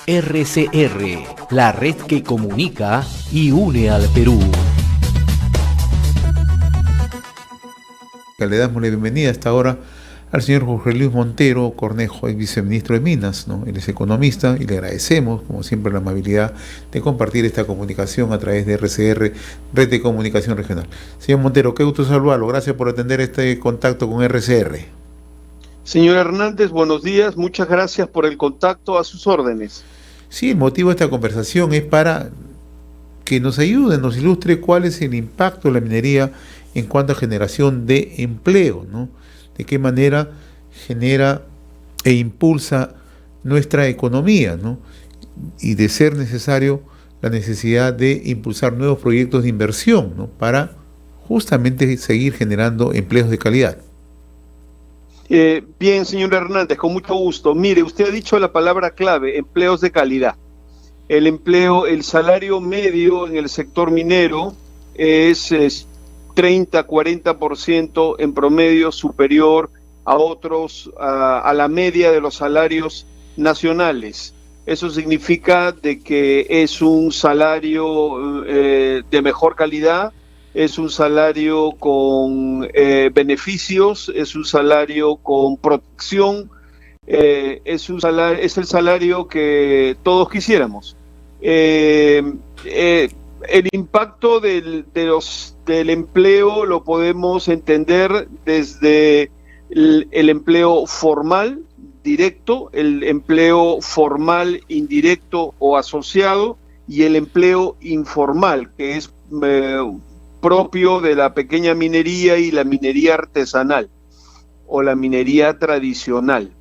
RCR, la red que comunica y une al Perú. Le damos la bienvenida a esta hora al señor Jorge Luis Montero Cornejo, el viceministro de Minas, ¿no? Él es economista y le agradecemos, como siempre, la amabilidad de compartir esta comunicación a través de RCR, Red de Comunicación Regional. Señor Montero, qué gusto saludarlo. Gracias por atender este contacto con RCR. Señor Hernández, buenos días. Muchas gracias por el contacto, a sus órdenes. Sí, el motivo de esta conversación es para que nos ayude, nos ilustre cuál es el impacto de la minería en cuanto a generación de empleo, ¿no? De qué manera genera e impulsa nuestra economía, ¿no? Y de ser necesario, la necesidad de impulsar nuevos proyectos de inversión, ¿no? Para justamente seguir generando empleos de calidad. Bien, señor Hernández, con mucho gusto. Mire, usted ha dicho la palabra clave, empleos de calidad. El salario medio en el sector minero es 30-40% en promedio superior a a la media de los salarios nacionales. Eso significa de que es un salario de mejor calidad, es un salario con beneficios, es un salario con protección, es el salario que todos quisiéramos. El impacto del empleo lo podemos entender desde el empleo formal, directo, el empleo formal, indirecto o asociado, y el empleo informal, que es propio de la pequeña minería y la minería artesanal o la minería tradicional.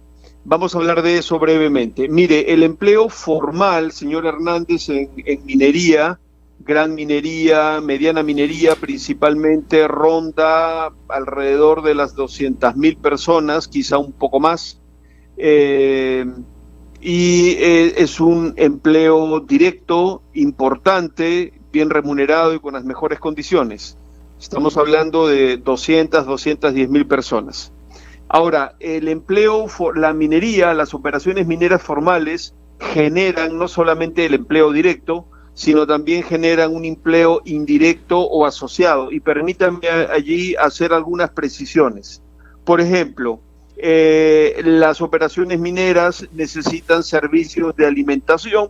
Vamos a hablar de eso brevemente. Mire, el empleo formal, señor Hernández, en minería, gran minería, mediana minería principalmente, ronda alrededor de las 200.000 personas, quizá un poco más, es un empleo directo, importante, bien remunerado y con las mejores condiciones. Estamos hablando de 210.000 personas. Ahora, el empleo, la minería, las operaciones mineras formales generan no solamente el empleo directo, sino también generan un empleo indirecto o asociado. Y permítanme allí hacer algunas precisiones. Por ejemplo, las operaciones mineras necesitan servicios de alimentación,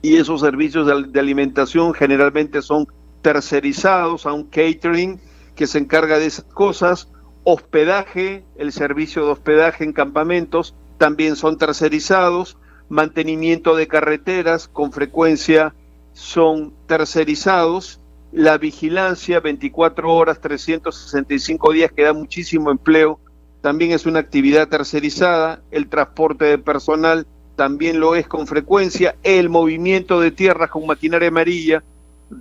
y esos servicios de alimentación generalmente son tercerizados a un catering que se encarga de esas cosas. Hospedaje, el servicio de hospedaje en campamentos también son tercerizados. Mantenimiento de carreteras con frecuencia son tercerizados. La vigilancia 24 horas, 365 días, que da muchísimo empleo, también es una actividad tercerizada. El transporte de personal también lo es con frecuencia. El movimiento de tierras con maquinaria amarilla,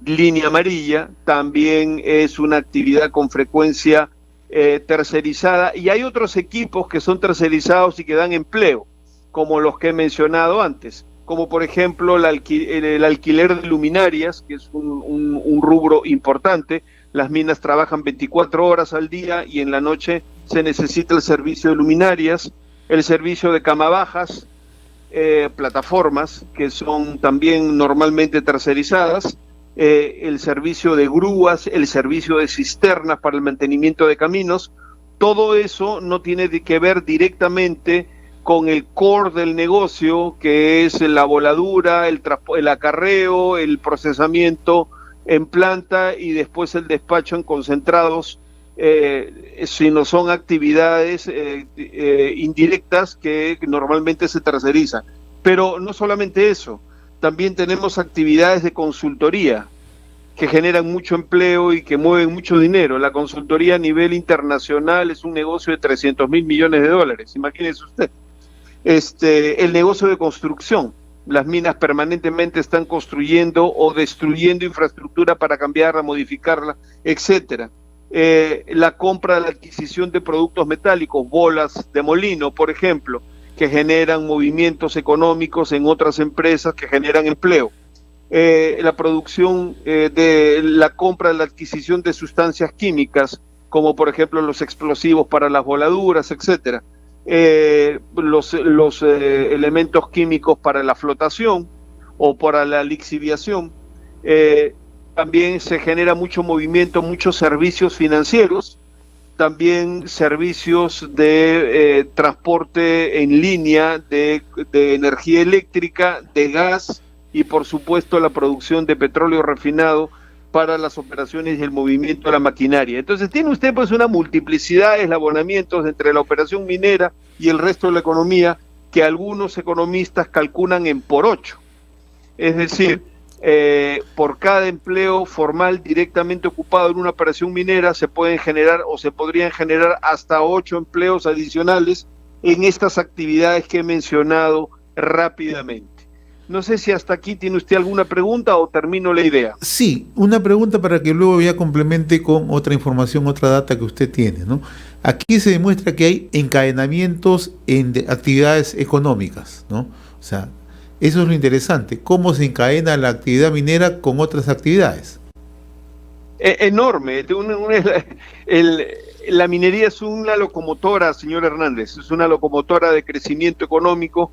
línea amarilla, también es una actividad con frecuencia tercerizada. Y hay otros equipos que son tercerizados y que dan empleo, como los que he mencionado antes, como por ejemplo el alquiler de luminarias, que es un rubro importante. Las minas trabajan 24 horas al día y en la noche se necesita el servicio de luminarias, el servicio de camabajas, plataformas que son también normalmente tercerizadas, el servicio de grúas, el servicio de cisternas para el mantenimiento de caminos. Todo eso no tiene que ver directamente con el core del negocio, que es la voladura, el acarreo, el procesamiento en planta y después el despacho en concentrados, sino son actividades indirectas que normalmente se tercerizan. Pero no solamente eso, también tenemos actividades de consultoría que generan mucho empleo y que mueven mucho dinero. La consultoría a nivel internacional es un negocio de 300.000 millones de dólares, imagínese usted. El negocio de construcción, las minas permanentemente están construyendo o destruyendo infraestructura para cambiarla, modificarla, etcétera. La compra, la adquisición de productos metálicos, bolas de molino, por ejemplo, que generan movimientos económicos en otras empresas que generan empleo. La producción de la compra, la adquisición de sustancias químicas, como por ejemplo los explosivos para las voladuras, etcétera. los elementos químicos para la flotación o para la lixiviación. También se genera mucho movimiento, muchos servicios financieros, también servicios de transporte en línea de energía eléctrica, de gas y por supuesto la producción de petróleo refinado para las operaciones y el movimiento de la maquinaria. Entonces tiene usted pues una multiplicidad de eslabonamientos entre la operación minera y el resto de la economía que algunos economistas calculan en por 8. Es decir, por cada empleo formal directamente ocupado en una operación minera se pueden generar o se podrían generar hasta 8 empleos adicionales en estas actividades que he mencionado rápidamente. No sé si hasta aquí tiene usted alguna pregunta o termino la idea. Sí, una pregunta para que luego ya complemente con otra información, otra data que usted tiene, ¿no? Aquí se demuestra que hay encadenamientos en actividades económicas, ¿no? O sea, eso es lo interesante, cómo se encadena la actividad minera con otras actividades. Enorme. La minería es una locomotora, señor Hernández, es una locomotora de crecimiento económico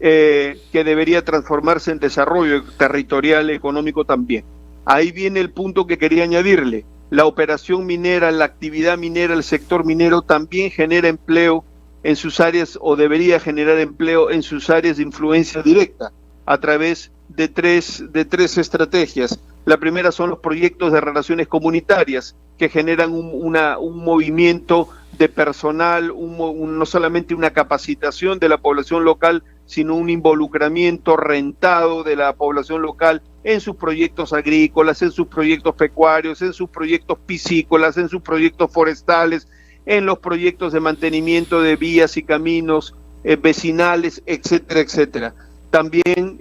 que debería transformarse en desarrollo territorial económico también. Ahí viene el punto que quería añadirle. La operación minera, la actividad minera, el sector minero también genera empleo en sus áreas o debería generar empleo en sus áreas de influencia directa a través de tres estrategias. La primera son los proyectos de relaciones comunitarias que generan un movimiento de personal, no solamente una capacitación de la población local, sino un involucramiento rentado de la población local en sus proyectos agrícolas, en sus proyectos pecuarios, en sus proyectos piscícolas, en sus proyectos forestales, en los proyectos de mantenimiento de vías y caminos vecinales, etcétera, etcétera. También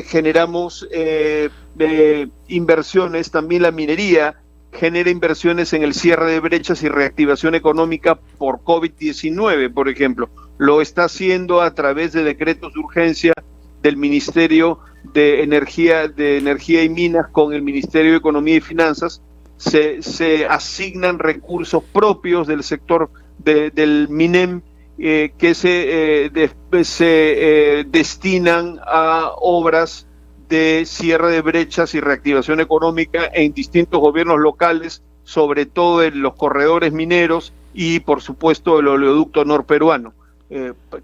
generamos inversiones, también la minería genera inversiones en el cierre de brechas y reactivación económica por COVID-19, por ejemplo. Lo está haciendo a través de decretos de urgencia del Ministerio de Energía y Minas con el Ministerio de Economía y Finanzas. Se asignan recursos propios del sector del MINEM que se destinan a obras de cierre de brechas y reactivación económica en distintos gobiernos locales, sobre todo en los corredores mineros y por supuesto el oleoducto norperuano,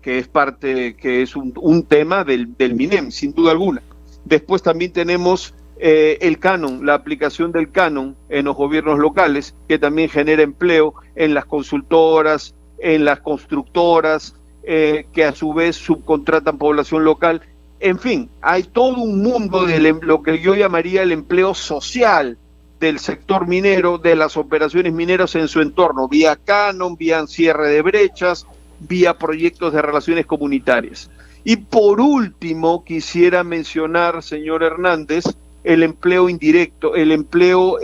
que es un tema del MINEM, sin duda alguna. Después también tenemos el canon, la aplicación del canon en los gobiernos locales, que también genera empleo en las consultoras, en las constructoras, que a su vez subcontratan población local. En fin, hay todo un mundo de lo que yo llamaría el empleo social del sector minero, de las operaciones mineras en su entorno, vía canon, vía cierre de brechas, vía proyectos de relaciones comunitarias. Y por último, quisiera mencionar, señor Hernández, el empleo indirecto, el empleo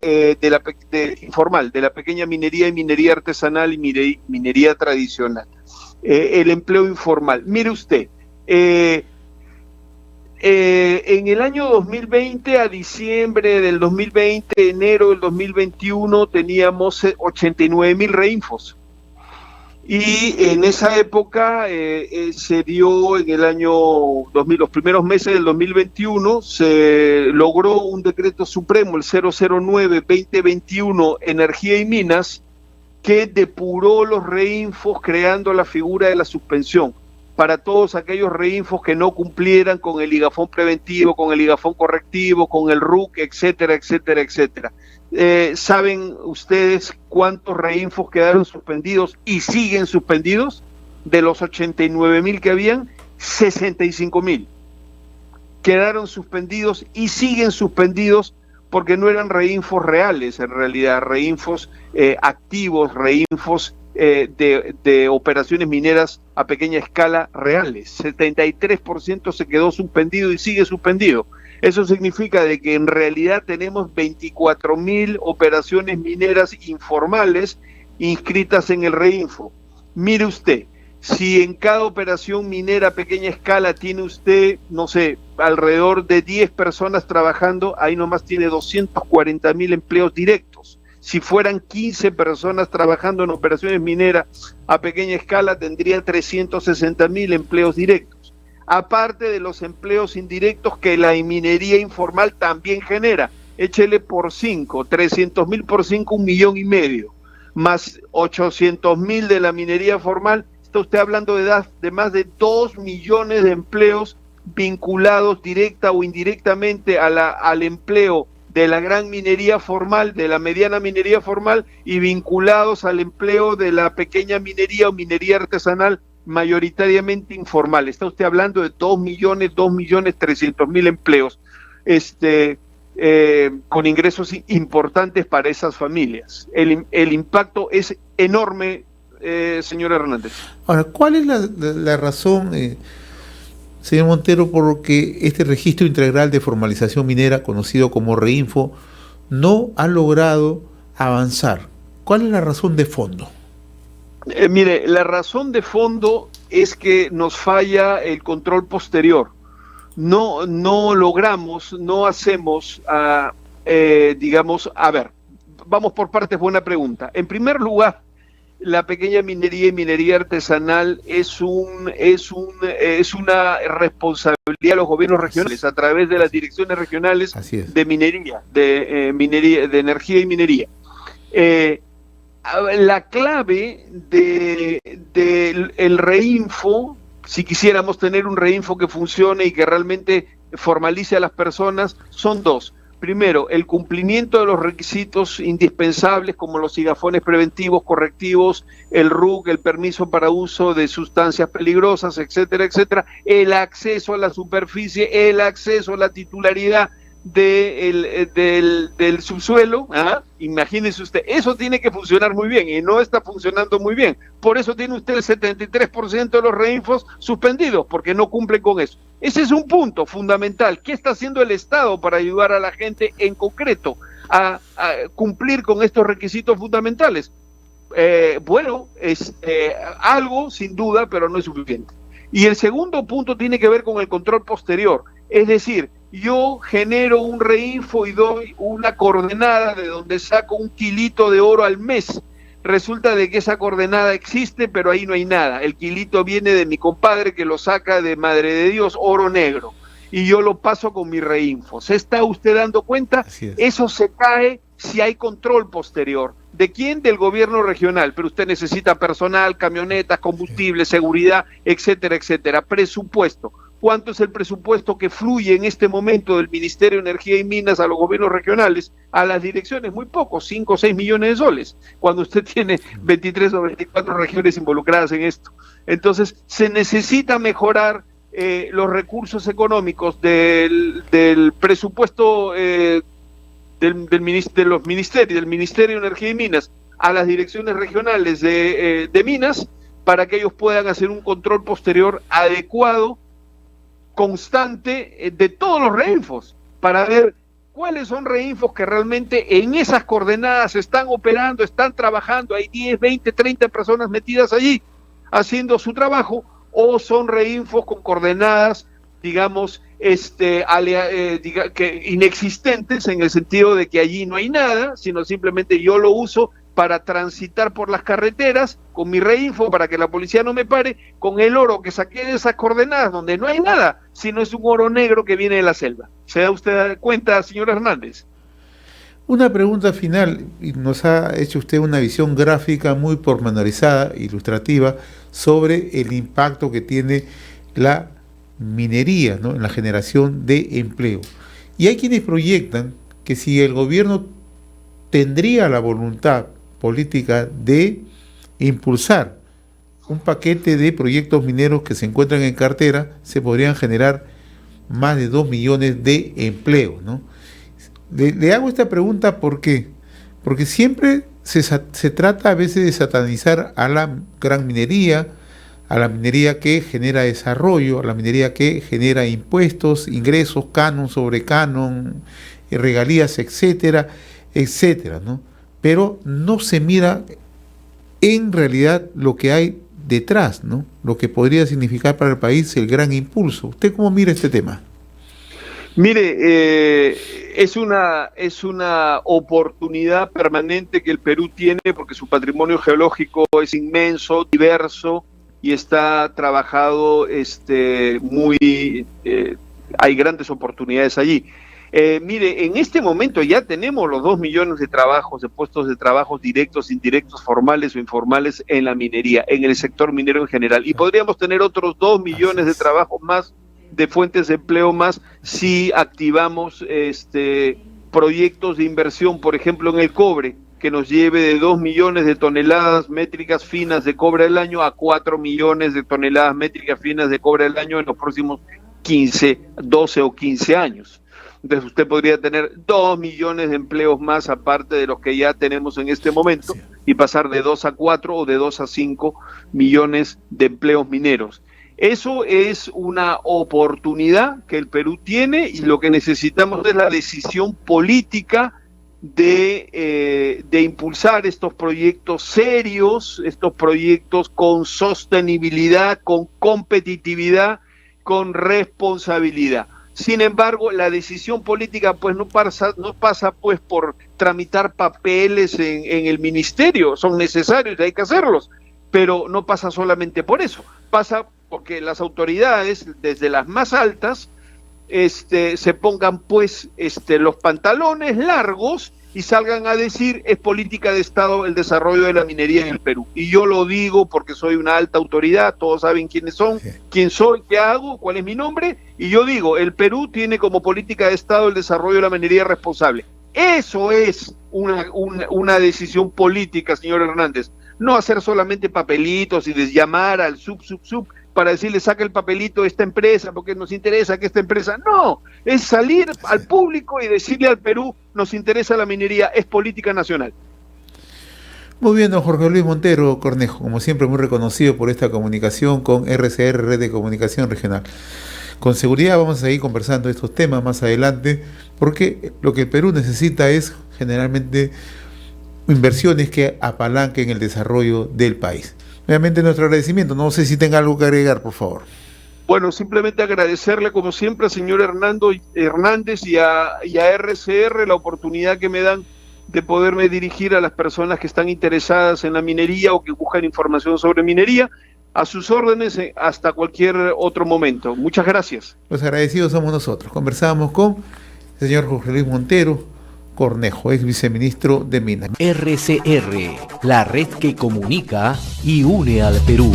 informal, de la pequeña minería y minería artesanal y minería tradicional. El empleo informal. Mire usted, en el año 2020, a diciembre del 2020, enero del 2021, teníamos 89,000 reinfos. Y en esa época se dio en el año 2000, los primeros meses del 2021, se logró un decreto supremo, el 009-2021, Energía y Minas, que depuró los reinfos creando la figura de la suspensión para todos aquellos reinfos que no cumplieran con el IGAFON preventivo, con el IGAFON correctivo, con el RUC, etcétera, etcétera, etcétera. ¿Saben ustedes cuántos reinfos quedaron suspendidos y siguen suspendidos? De los 89,000 que habían, 65,000 quedaron suspendidos y siguen suspendidos porque no eran reinfos reales, en realidad, reinfos activos, reinfos de operaciones mineras a pequeña escala reales. 73% se quedó suspendido y sigue suspendido. Eso significa de que en realidad tenemos 24,000 operaciones mineras informales inscritas en el reinfo. Mire usted, si en cada operación minera a pequeña escala tiene usted, no sé, alrededor de 10 personas trabajando, ahí nomás tiene 240,000 empleos directos. Si fueran 15 personas trabajando en operaciones mineras a pequeña escala, tendría 360.000 empleos directos, aparte de los empleos indirectos que la minería informal también genera. Échele por 5, 300.000 por 5, 1,5 millones, más 800.000 de la minería formal. Está usted hablando de más de 2 millones de empleos vinculados directa o indirectamente al empleo de la gran minería formal, de la mediana minería formal, y vinculados al empleo de la pequeña minería o minería artesanal mayoritariamente informal. Está usted hablando de 2.300.000 empleos con ingresos importantes para esas familias. El impacto es enorme, señor Hernández. Ahora, ¿cuál es la razón, señor Montero, por que este registro integral de formalización minera, conocido como REINFO, no ha logrado avanzar? ¿Cuál es la razón de fondo? Mire, la razón de fondo es que nos falla el control posterior. No logramos, no hacemos, digamos, a ver, vamos por partes, buena pregunta. En primer lugar, la pequeña minería y minería artesanal es una responsabilidad de los gobiernos regionales a través de las direcciones regionales de minería, de energía y minería. La clave del REINFO, si quisiéramos tener un REINFO que funcione y que realmente formalice a las personas, son dos. Primero, el cumplimiento de los requisitos indispensables como los sigafones preventivos, correctivos, el RUC, el permiso para uso de sustancias peligrosas, etcétera, etcétera, el acceso a la superficie, el acceso a la titularidad del subsuelo. Imagínese usted, eso tiene que funcionar muy bien y no está funcionando muy bien. Por eso tiene usted el 73% de los REINFOs suspendidos, porque no cumplen con eso. Ese es un punto fundamental. ¿Qué está haciendo el Estado para ayudar a la gente en concreto a cumplir con estos requisitos fundamentales? Algo sin duda, pero no es suficiente. Y el segundo punto tiene que ver con el control posterior. Es decir, yo genero un REINFO y doy una coordenada de donde saco 1 kilito de oro al mes. Resulta de que esa coordenada existe, pero ahí no hay nada. El kilito viene de mi compadre que lo saca de Madre de Dios, oro negro, y yo lo paso con mi REINFO. ¿Se está usted dando cuenta? Eso se cae si hay control posterior. ¿De quién? Del gobierno regional, pero usted necesita personal, camionetas, combustible, seguridad, etcétera, etcétera. Presupuesto. ¿Cuánto es el presupuesto que fluye en este momento del Ministerio de Energía y Minas a los gobiernos regionales, a las direcciones? Muy poco, 5 o 6 millones de soles, cuando usted tiene 23 o 24 regiones involucradas en esto. Entonces, se necesita mejorar los recursos económicos del presupuesto de los ministerios, del Ministerio de Energía y Minas, a las direcciones regionales de minas, para que ellos puedan hacer un control posterior adecuado, constante, de todos los REINFOs, para ver cuáles son REINFOs que realmente en esas coordenadas están operando, están trabajando, hay 10, 20, 30 personas metidas allí haciendo su trabajo, o son REINFOs con coordenadas, digamos, inexistentes, en el sentido de que allí no hay nada, sino simplemente yo lo uso para transitar por las carreteras con mi REINFO para que la policía no me pare, con el oro que saqué de esas coordenadas donde no hay nada, sino es un oro negro que viene de la selva. ¿Se da usted cuenta, señor Hernández? Una pregunta final, y nos ha hecho usted una visión gráfica muy pormenorizada, ilustrativa, sobre el impacto que tiene la minería, ¿no?, en la generación de empleo. Y hay quienes proyectan que si el gobierno tendría la voluntad política de impulsar un paquete de proyectos mineros que se encuentran en cartera, se podrían generar más de 2 millones de empleos, ¿no? Le hago esta pregunta ¿por qué? Porque siempre se trata a veces de satanizar a la gran minería, a la minería que genera desarrollo, a la minería que genera impuestos, ingresos, canon sobre canon, regalías, etcétera, etcétera, ¿no? Pero no se mira en realidad lo que hay detrás, ¿no? Lo que podría significar para el país el gran impulso. ¿Usted cómo mira este tema? Mire, Es una oportunidad permanente que el Perú tiene porque su patrimonio geológico es inmenso, diverso y está trabajado hay grandes oportunidades allí. Mire, en este momento ya tenemos los 2 millones de trabajos, de puestos de trabajo directos, indirectos, formales o informales en la minería, en el sector minero en general. Y podríamos tener otros 2 millones de trabajos más, de fuentes de empleo más, si activamos proyectos de inversión, por ejemplo, en el cobre, que nos lleve de 2 millones de toneladas métricas finas de cobre al año a 4 millones de toneladas métricas finas de cobre al año en los próximos 12 o 15 años. Entonces usted podría tener 2 millones de empleos más aparte de los que ya tenemos en este momento y pasar de 2 a 4 o de 2 a 5 millones de empleos mineros. Eso es una oportunidad que el Perú tiene y lo que necesitamos es la decisión política de impulsar estos proyectos serios, estos proyectos con sostenibilidad, con competitividad, con responsabilidad. Sin embargo, la decisión política pues no pasa pues por tramitar papeles en el ministerio, son necesarios, hay que hacerlos, pero no pasa solamente por eso, pasa porque las autoridades, desde las más altas, se pongan pues los pantalones largos y salgan a decir es política de Estado el desarrollo de la minería en el Perú. Y yo lo digo porque soy una alta autoridad, todos saben quiénes son, quién soy, qué hago, cuál es mi nombre, y yo digo, el Perú tiene como política de Estado el desarrollo de la minería responsable. Eso es una decisión política, señor Hernández, no hacer solamente papelitos y llamar al sub para decirle saca el papelito de esta empresa porque nos interesa que esta empresa, no, es salir al público y decirle al Perú nos interesa la minería, es política nacional. Muy bien, don Jorge Luis Montero Cornejo, como siempre muy reconocido por esta comunicación con RCR, Red de Comunicación Regional. Con seguridad vamos a seguir conversando estos temas más adelante, porque lo que el Perú necesita es generalmente inversiones que apalanquen el desarrollo del país. Nuevamente nuestro agradecimiento. No sé si tenga algo que agregar, por favor. Bueno, simplemente agradecerle como siempre al señor Hernández y a RCR la oportunidad que me dan de poderme dirigir a las personas que están interesadas en la minería o que buscan información sobre minería. A sus órdenes hasta cualquier otro momento. Muchas gracias. Los agradecidos somos nosotros. Conversamos con el señor Jorge Luis Montero Cornejo, ex viceministro de Minas. RCR, la red que comunica y une al Perú.